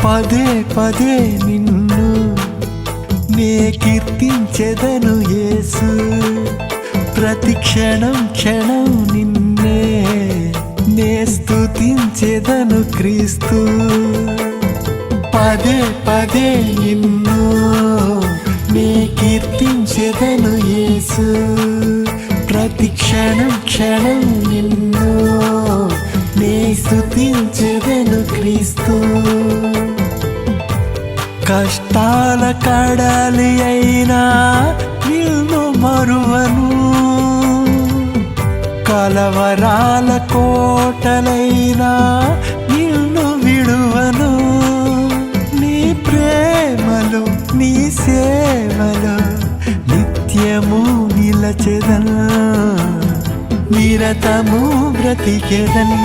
పదే పదే నిన్ను నే కీర్తించెదను యేసు, ప్రతి క్షణం క్షణం నిన్నే నే స్తుతించెదను క్రీస్తు. పదే పదే నిన్ను నే కీర్తించెదను యేసు, ప్రతి క్షణం క్షణం నిన్ను నే స్తుతించెదను క్రీస్తు. కష్టాల కడలి అయినా నిన్ను మరువను, కలవరాల కోటలైనా నిన్ను విడువను. నీ ప్రేమలో నీ సేవలో నిత్యము నిలచెదను, నిరతము బ్రతికెదను.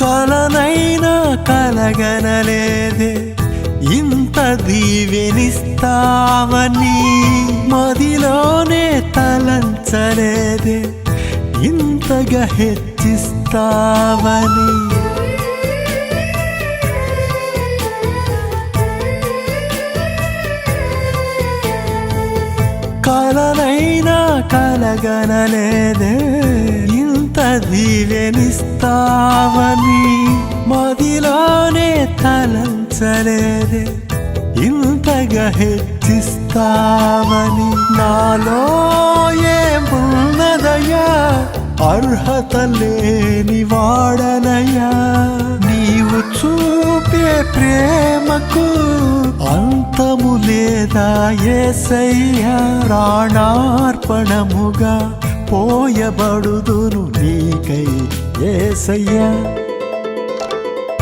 కలనైనా కలగనలేదే ఇంత దీవెనిస్తావని, మదిలోనే తలంచలేదే ఇంతగా హెచ్చిస్తావని. కలనైనా కలగనలేదే ఇంత దీవెనిస్తావని, మదిలోనే తలంచలేదే ఇంతగా హెచ్చిస్తావని. నాలో ఏమున్నదయ్యా అర్హత లేని వాడనయ్యా, నీవు చూపే ప్రేమకు అంతము లేదా యేసయ్యా. ప్రాణార్పణముగా పోయబడుదును నీకై యేసయ్యా.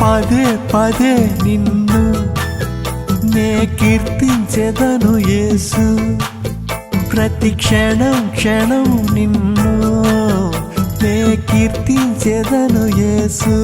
పదే పదే నిన్ను నే కీర్తించెదను యేసు, ప్రతి క్షణం క్షణం నిన్ను నే కీర్తించెదను యేసు.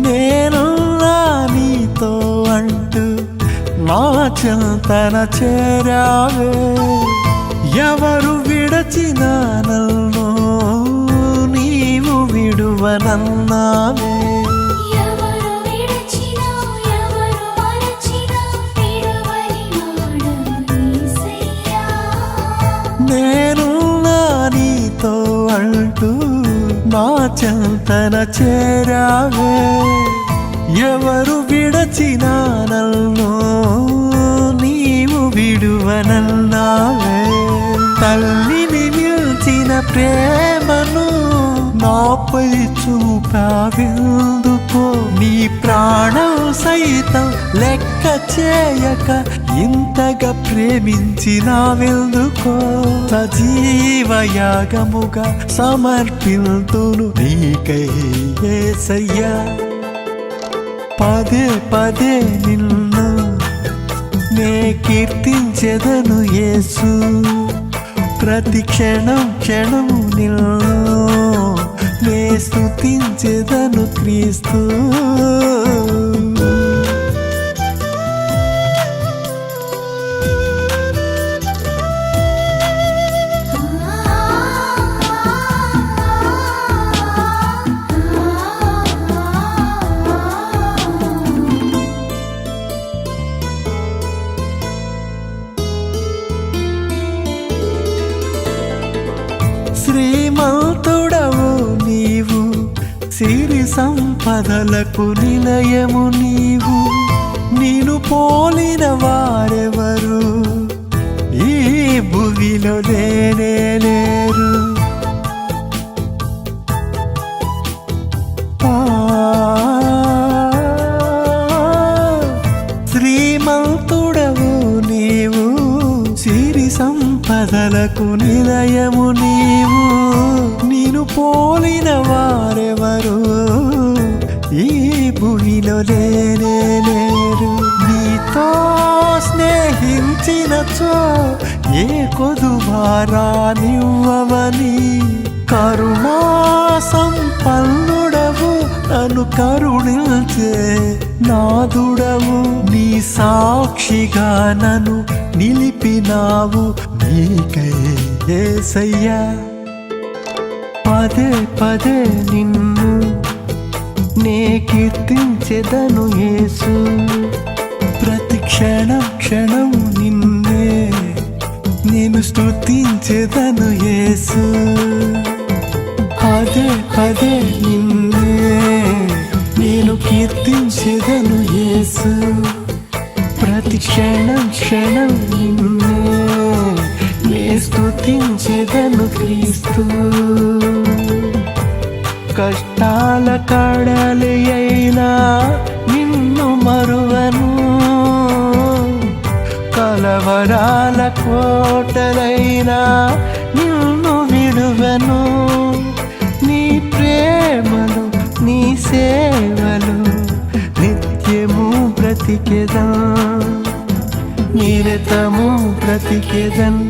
నేనున్నా నీతో అంటూ నా చింతన చేరావే, ఎవరు విడచిన నన్ను నీవు విడువనన్నావే. నేనున్నా నీతో అంటూ నా చింతన చేరావే, ఎవరు విడచిన నన్ను నీవు విడువనన్నావే. తల్లిని మిల్చిన ప్రేమను నాపై చూపావెందుకో, నీ ప్రాణం సైతం లెక్క చేయక ఇంతగా ప్రేమించినావెందుకో. సజీవయాగముగా సమర్పిల్తును నీకై యేసయ్యా. పదే పదే నిన్ను నే కీర్తించెదను యేసు, ప్రతి క్షణం క్షణం నిన్ను నే స్తుతించెదను క్రీస్తు. శ్రీమంతుడవు నీవు, సిరి సంపదలకు నిలయము నీవు. నిన్ను పోలిన వారెవరు ఈ భూమిలో లేనే లేరు. శ్రీమంతుడవు నీవు, సిరి సంపదలకు నిలయము నీవు. నిన్ను పోలిన వారెవరు ఈ భూమిలో లేనే లేరు. నీతో స్నేహించినచో ఏ కొదువారానివ్వవని, కరుణా సంపన్నుడవు నన్ను కరుణించే నాదుడవు. నీ సాక్షిగా నన్ను నిలిపినావు, నీకై యేసయ్యా. పదే పదే నిన్ను నే కీర్తించెదను యేసు, ప్రతి క్షణం క్షణం నిన్నే నేను స్తుతించెదను యేసు. పదే పదే నిన్నే నేను కీర్తించెదను యేసు, ప్రతి క్షణం క్షణం నిన్నే నే స్తుతించెదను క్రీస్తు. కష్టాల కడలి అయినా నిన్ను మరువను, కలవరాల కోటలైనా నిన్ను విడువను. నీ ప్రేమలు నీ సేవలు నిత్యము బ్రతికెదన్, నిరతము బ్రతికెదన్.